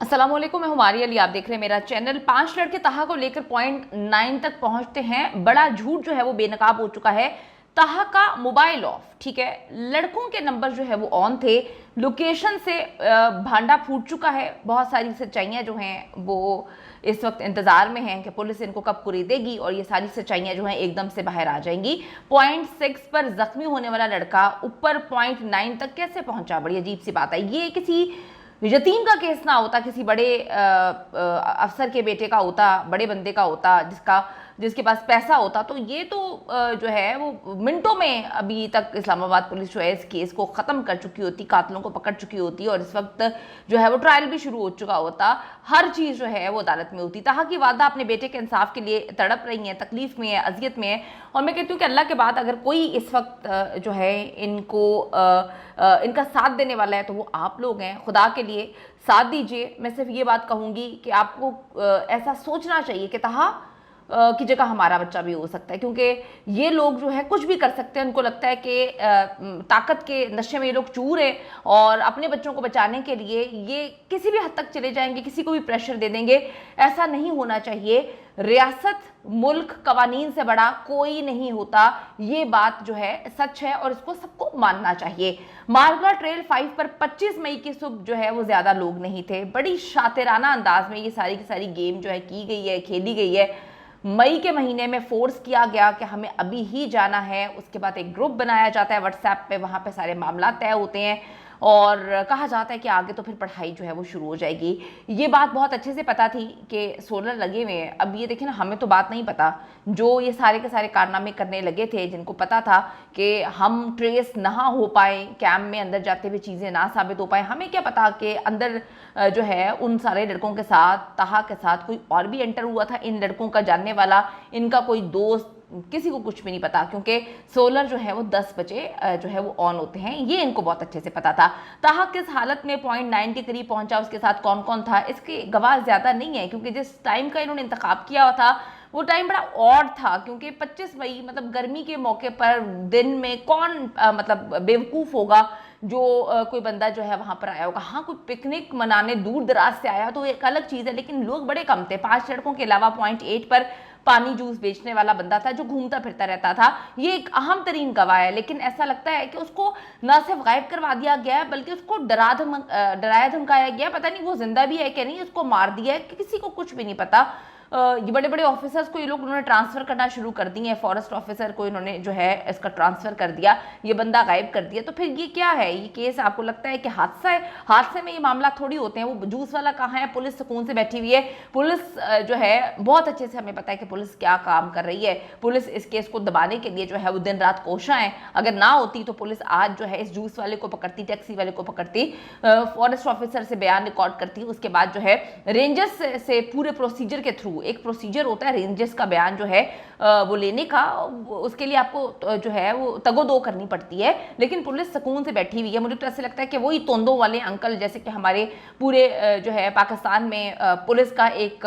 अस्सलामुअलैकुम, मैं हुमारी अली। आप देख रहे हैं मेरा चैनल। 5 लड़के तहा को लेकर पॉइंट 9 तक पहुंचते हैं। बड़ा झूठ जो है वो बेनकाब हो चुका है। तहा का मोबाइल ऑफ, ठीक है, लड़कों के नंबर जो है वो ऑन थे। लोकेशन से भांडा फूट चुका है। बहुत सारी सच्चाइयाँ जो हैं वो इस वक्त इंतजार में हैं कि पुलिस इनको कब कुरेदेगी और ये सारी सच्चाइयाँ जो हैं एकदम से बाहर आ जाएंगी। पॉइंट 6 पर जख्मी होने वाला लड़का ऊपर पॉइंट 9 तक कैसे पहुंचा? बड़ी अजीब सी बात है। ये किसी यतीम का केस ना होता, किसी बड़े अफसर के बेटे का होता, बड़े बंदे का होता, जिसके पास पैसा होता, तो ये तो जो है वो मिनटों में अभी तक इस्लामाबाद पुलिस जो है इस केस को ख़त्म कर चुकी होती, कातिलों को पकड़ चुकी होती और इस वक्त जो है वो ट्रायल भी शुरू हो चुका होता। हर चीज़ जो है वो अदालत में होती। तहा की वालदा अपने बेटे के इंसाफ के लिए तड़प रही हैं, तकलीफ में है, अजियत में है। और मैं कहती हूँ कि अल्लाह के बाद अगर कोई इस वक्त जो है इनका साथ देने वाला है तो वो आप लोग हैं। खुदा के लिए साथ दीजिए। मैं सिर्फ ये बात कहूँगी कि आपको ऐसा सोचना चाहिए कि तहा की जगह हमारा बच्चा भी हो सकता है, क्योंकि ये लोग जो है कुछ भी कर सकते हैं। उनको लगता है कि ताकत के नशे में ये लोग चूर हैं और अपने बच्चों को बचाने के लिए ये किसी भी हद तक चले जाएंगे, किसी को भी प्रेशर दे देंगे। ऐसा नहीं होना चाहिए। रियासत, मुल्क, कवानीन से बड़ा कोई नहीं होता। ये बात जो है सच है और इसको सबको मानना चाहिए। मारगला ट्रेल 5 पर 25 मई की सुबह जो है वो ज्यादा लोग नहीं थे। बड़ी शातिराना अंदाज में ये सारी की सारी गेम जो है की गई है, खेली गई है। मई के महीने में फोर्स किया गया कि हमें अभी ही जाना है। उसके बाद एक ग्रुप बनाया जाता है व्हाट्सएप पे, वहाँ पे सारे मामला तय होते हैं और कहा जाता है कि आगे तो फिर पढ़ाई जो है वो शुरू हो जाएगी। ये बात बहुत अच्छे से पता थी कि सोलर लगे हुए हैं। अब ये देखिए ना, हमें तो बात नहीं पता। जो ये सारे के सारे कारनामे करने लगे थे, जिनको पता था कि हम ट्रेस ना हो पाए, कैंप में अंदर जाते हुए चीज़ें ना साबित हो पाए, हमें क्या पता कि अंदर जो है उन सारे लड़कों के साथ, तहा के साथ कोई और भी एंटर हुआ था, इन लड़कों का जानने वाला, इनका कोई दोस्त। किसी को कुछ भी नहीं पता, क्योंकि सोलर जो है वो 10 बजे जो है वो ऑन होते हैं। ये इनको बहुत अच्छे से पता था। तहा किस हालत में पॉइंट 9 के करीब पहुंचा, उसके साथ कौन कौन था, इसके गवाह ज्यादा नहीं है, क्योंकि जिस टाइम का इन्होंने इंतखाब किया हुआ था वो टाइम बड़ा ऑड था। क्योंकि 25 मई मतलब गर्मी के मौके पर दिन में कौन मतलब बेवकूफ़ होगा जो कोई बंदा जो है वहां पर आया होगा। हाँ, कोई पिकनिक मनाने दूर दराज से आया तो एक अलग चीज़ है, लेकिन लोग बड़े कम थे। 5 लड़कों के अलावा पॉइंट 8 पर पानी जूस बेचने वाला बंदा था जो घूमता फिरता रहता था। ये एक अहम तरीन गवाह है, लेकिन ऐसा लगता है कि उसको न सिर्फ गायब करवा दिया गया है बल्कि उसको डराया धमकाया गया। पता नहीं वो जिंदा भी है कि नहीं, उसको मार दिया है कि किसी को कुछ भी नहीं पता। ये बड़े बड़े ऑफिसर्स को ये लोग उन्होंने ट्रांसफर करना शुरू कर दिए हैं। फॉरेस्ट ऑफिसर को इन्होंने जो है इसका ट्रांसफर कर दिया, ये बंदा गायब कर दिया। तो फिर ये क्या है? ये केस आपको लगता है कि हादसा है? हादसे में ये मामला थोड़ी होते हैं। वो जूस वाला कहाँ है? पुलिस सुकून से बैठी हुई है। पुलिस जो है बहुत अच्छे से हमें पता है कि पुलिस क्या काम कर रही है। पुलिस इस केस को दबाने के लिए जो है वो दिन रात कोशा है। अगर ना होती तो पुलिस आज जो है इस जूस वाले को पकड़ती, टैक्सी वाले को पकड़ती, फॉरेस्ट ऑफिसर से बयान रिकॉर्ड करती, उसके बाद जो है रेंजर्स से पूरे प्रोसीजर के थ्रू, एक प्रोसीजर होता है रेंजर्स का बयान जो है वो लेने का, उसके लिए आपको जो है वो तगोदो करनी पड़ती है। लेकिन पुलिस सुकून से बैठी हुई है। मुझे तो ऐसे लगता है कि वही तोंदों वाले अंकल, जैसे कि हमारे पूरे जो है पाकिस्तान में पुलिस का एक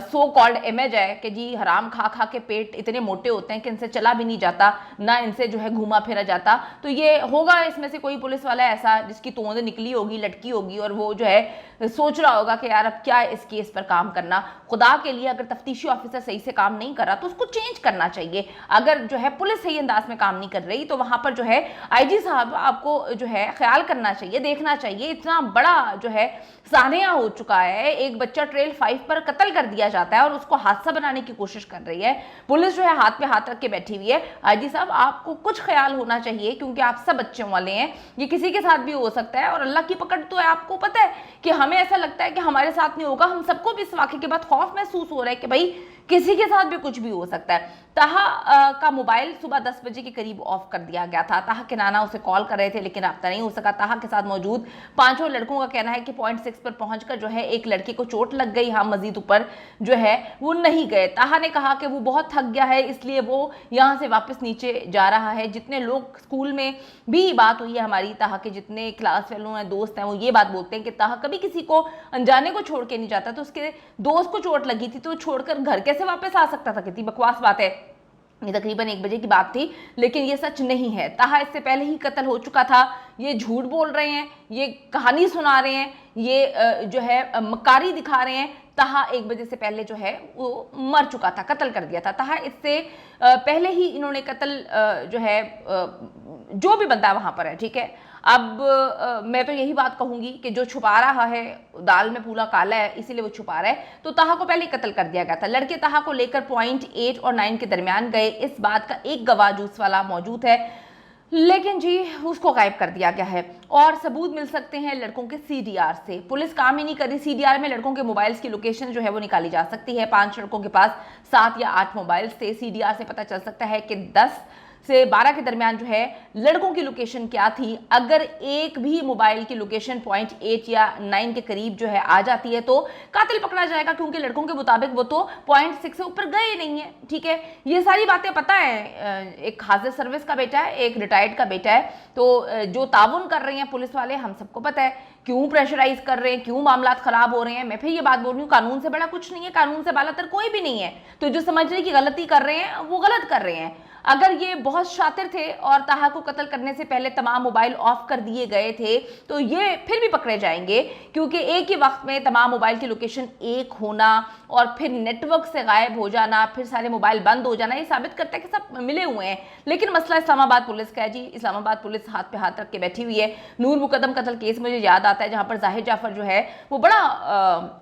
सो कॉल्ड इमेज है कि जी हराम खा खा के पेट इतने मोटे होते हैं कि इनसे चला भी नहीं जाता, ना इनसे जो है घूमा फिरा जाता। तो ये होगा इसमें से कोई पुलिस वाला ऐसा जिसकी तोंद निकली होगी, लटकी होगी, और वो जो है सोच रहा होगा कि यार अब क्या इस केस पर काम करना। खुदा के लिए अगर तफ्तीशी ऑफिसर सही से काम नहीं कर रहा तो उसको चेंज करना चाहिए। अगर जो है पुलिस सही अंदाज में काम नहीं कर रही तो वहां पर जो है आईजी साहब आपको जो है ख्याल करना चाहिए, देखना चाहिए। इतना बड़ा जो है सानिया हो चुका है। एक बच्चा ट्रेल 5 पर कत्ल कर दिया जाता है और उसको हादसा बनाने की कोशिश कर रही है पुलिस, जो है हाथ पे हाथ रख के बैठी हुई है। आईजी साहब आपको कुछ ख्याल होना चाहिए, क्योंकि आप सब बच्चों वाले हैं। ये किसी के साथ भी हो सकता है और अल्लाह की पकड़ तो है। आपको पता है कि हमें ऐसा लगता है कि हमारे साथ नहीं होगा, हम सबको भी इस वाक़े के बाद खौफ महसूस हो रहा है कि भाई किसी के साथ भी कुछ भी हो सकता है। तहा का मोबाइल सुबह 10 बजे के करीब ऑफ कर दिया गया था। तहा के नाना उसे कॉल कर रहे थे लेकिन रब्ता नहीं हो सका। तहा के साथ मौजूद 5 लड़कों का कहना है कि पॉइंट 6 पर पहुंचकर जो है एक लड़के को चोट लग गई। हाँ, मजीद ऊपर जो है वो नहीं गए। तहा ने कहा कि वो बहुत थक गया है, इसलिए वो यहाँ से वापस नीचे जा रहा है। जितने लोग स्कूल में भी बात हुई है हमारी, तहा के जितने क्लास फेलो हैं, दोस्त हैं, वो ये बात बोलते हैं कि तहा कभी किसी को अनजाने को छोड़ के नहीं जाता। तो उसके दोस्त को चोट लगी थी तो छोड़कर घर कैसे वापस आ सकता था? कितनी बकवास बात है। ये तकरीबन 1 बजे की बात थी, लेकिन ये सच नहीं है। ताहा इससे पहले ही कत्ल हो चुका था। ये झूठ बोल रहे हैं, ये कहानी सुना रहे हैं, ये जो है मकारी दिखा रहे हैं। ताहा 1 बजे से पहले जो है वो मर चुका था, कत्ल कर दिया था। ताहा इससे पहले ही इन्होंने कत्ल जो है जो भी बंदा वहां पर है, ठीक है। अब मैं तो यही बात कहूंगी कि जो छुपा रहा है, दाल में पूरा काला है इसीलिए वो छुपा रहा है। तो ताहा को पहले कत्ल कर दिया गया था। लड़के ताहा को लेकर पॉइंट 8 और 9 के दरमियान गए, इस बात का एक गवाह जूस वाला मौजूद है, लेकिन जी उसको गायब कर दिया गया है। और सबूत मिल सकते हैं लड़कों के सीडीआर से। पुलिस काम ही नहीं कर रही। सीडीआर में लड़कों के मोबाइल्स की लोकेशन जो है वो निकाली जा सकती है। 5 लड़कों के पास 7 या 8 मोबाइल्स थे। सीडीआर से पता चल सकता है कि 10 से 12 के दरमियान जो है लड़कों की लोकेशन क्या थी। अगर एक भी मोबाइल की लोकेशन पॉइंट 8 या 9 के करीब जो है आ जाती है तो कातिल पकड़ा जाएगा, क्योंकि लड़कों के मुताबिक वो तो पॉइंट 6 से ऊपर गए नहीं है, ठीक है। ये सारी बातें पता है। एक हाजिर सर्विस का बेटा है, एक रिटायर्ड का बेटा है, तो जो ताउन कर रहे हैं पुलिस वाले हम सबको पता है, क्यों प्रेशराइज कर रहे हैं, क्यों मामला खराब हो रहे हैं। मैं फिर ये बात बोल रही हूँ, कानून से बड़ा कुछ नहीं है, कानून से बालातर कोई भी नहीं है। तो जो समझने की गलती कर रहे हैं वो गलत कर रहे हैं। अगर ये बहुत शातिर थे और ताहा को कत्ल करने से पहले तमाम मोबाइल ऑफ कर दिए गए थे तो ये फिर भी पकड़े जाएंगे, क्योंकि एक ही वक्त में तमाम मोबाइल की लोकेशन एक होना और फिर नेटवर्क से गायब हो जाना, फिर सारे मोबाइल बंद हो जाना, ये साबित करता है कि सब मिले हुए हैं। लेकिन मसला इस्लामाबाद पुलिस का है जी। इस्लामाबाद पुलिस हाथ पे हाथ रख के बैठी हुई है। नूर मुकद्दम कत्ल केस मुझे याद आता है, जहां पर जाहिर जाफर जो है वो बड़ा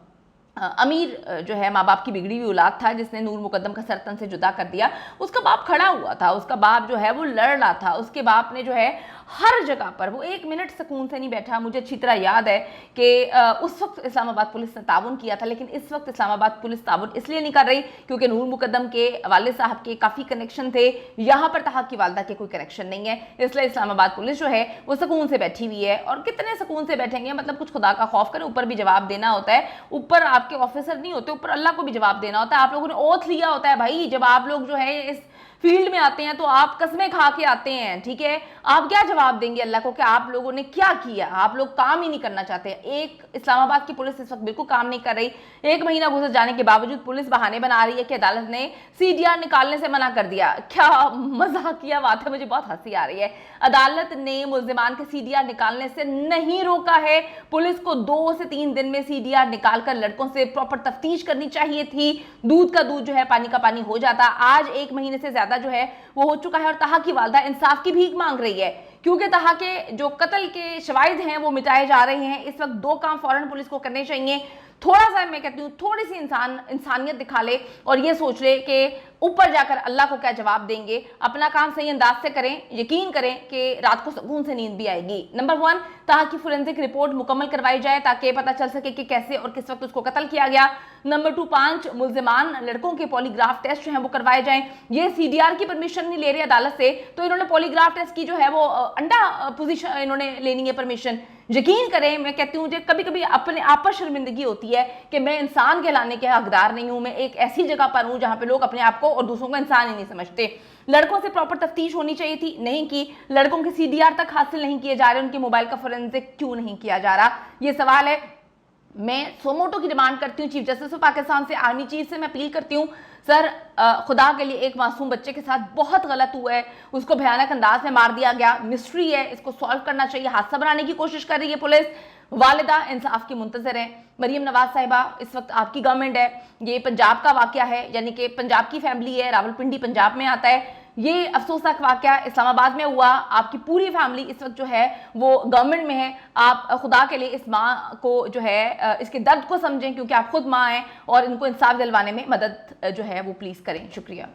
अमीर जो है माँ बाप की बिगड़ी हुई औलाद था, जिसने नूर मुकद्दम का सरतन से जुदा कर दिया। उसका बाप खड़ा हुआ था, उसका बाप जो है वो लड़ रहा था। उसके बाप ने जो है हर जगह पर वो 1 मिनट सुकून से नहीं बैठा। मुझे अच्छी तरह याद है कि उस वक्त इस्लामाबाद पुलिस ने ताउन किया था, लेकिन इस वक्त इस्लामाबाद पुलिस ताउन इसलिए नहीं कर रही क्योंकि नूर मुकद्दम के वालिद साहब के काफ़ी कनेक्शन थे। यहाँ पर ताहा की वालदा के कोई कनेक्शन नहीं है, इसलिए इस्लामाबाद पुलिस जो है वो सुकून से बैठी हुई है। और कितने सुकून से बैठेंगे, मतलब कुछ खुदा का खौफ करें, ऊपर भी जवाब देना होता है। ऊपर आपके ऑफिसर नहीं होते, ऊपर अल्लाह को भी जवाब देना होता है। आप लोगों ने ओथ लिया होता है भाई। जब आप लोग जो है इस फील्ड में आते हैं तो आप कसमें खा के आते हैं, ठीक है। आप क्या जवाब देंगे अल्लाह को कि आप लोगों ने क्या किया? आप लोग काम ही नहीं करना चाहते। एक इस्लामाबाद की पुलिस इस वक्त बिल्कुल काम नहीं कर रही। 1 महीना गुजर जाने के बावजूद पुलिस बहाने बना रही है कि अदालत ने सीडीआर निकालने से मना कर दिया। क्या मजाकिया बात है, मुझे बहुत हंसी आ रही है। अदालत ने मुल्जिमान के सीडीआर निकालने से नहीं रोका है। पुलिस को 2 से 3 दिन में सीडीआर निकालकर लड़कों से प्रॉपर तफ्तीश करनी चाहिए थी। दूध का दूध जो है पानी का पानी हो जाता। आज 1 महीने से ज्यादा जो है वो हो चुका है और ताहा की वालदा इंसाफ की भीख मांग रही है, क्योंकि ताहा के जो कत्ल के शवाहिद हैं वो मिटाए जा रहे हैं। इस वक्त 2 काम फौरन पुलिस को करने चाहिए। थोड़ा सा मैं कहती हूँ थोड़ी सी इंसानियत दिखा ले और ये सोच ले कि ऊपर जाकर अल्लाह को क्या जवाब देंगे। अपना काम सही अंदाज से करें, यकीन करें कि रात को सुकून से नींद भी आएगी। नंबर 1, ताहा की फोरेंसिक रिपोर्ट मुकम्मल करवाई जाए ताकि पता चल सके कि कैसे और किस वक्त उसको कत्ल किया गया। नंबर 2, 5 मुल्जिमान लड़कों के पॉलीग्राफ टेस्ट जो है वो करवाए जाएं। ये सीडीआर की परमिशन नहीं ले रहे अदालत से, तो इन्होंने पॉलीग्राफ टेस्ट की जो है वो अंडा पोजीशन इन्होंने लेनी है परमिशन। यकीन करें, मैं कहती हूँ मुझे कभी कभी अपने आप पर शर्मिंदगी होती है कि मैं इंसान कहलाने के हकदार नहीं हूँ। मैं एक ऐसी जगह पर हूँ जहाँ पे लोग अपने आप को और दूसरों को इंसान ही नहीं समझते। लड़कों से प्रॉपर तफ्तीश होनी चाहिए थी, नहीं की। लड़कों के सीडीआर तक हासिल नहीं किए जा रहे, उनके मोबाइल का फोरेंसिक क्यों नहीं किया जा रहा, ये सवाल है। मैं सोमोटो की डिमांड करती हूँ चीफ जस्टिस ऑफ पाकिस्तान से, आर्मी चीफ से मैं अपील करती हूँ, सर खुदा के लिए एक मासूम बच्चे के साथ बहुत गलत हुआ है, उसको भयानक अंदाज में मार दिया गया, मिस्ट्री है, इसको सॉल्व करना चाहिए। हादसा बनाने की कोशिश कर रही है पुलिस। वालिदा इंसाफ की मुंतजर है। मरियम नवाज साहिबा, इस वक्त आपकी गवर्नमेंट है, ये पंजाब का वाकया है, यानी कि पंजाब की फैमिली है, रावलपिंडी पंजाब में आता है। ये अफसोसनाक वाकया इस्लामाबाद में हुआ। आपकी पूरी फैमिली इस वक्त जो है वो गवर्नमेंट में है। आप खुदा के लिए इस माँ को जो है इसके दर्द को समझें, क्योंकि आप खुद माँ हैं, और इनको इंसाफ दिलवाने में मदद जो है वो प्लीज़ करें। शुक्रिया।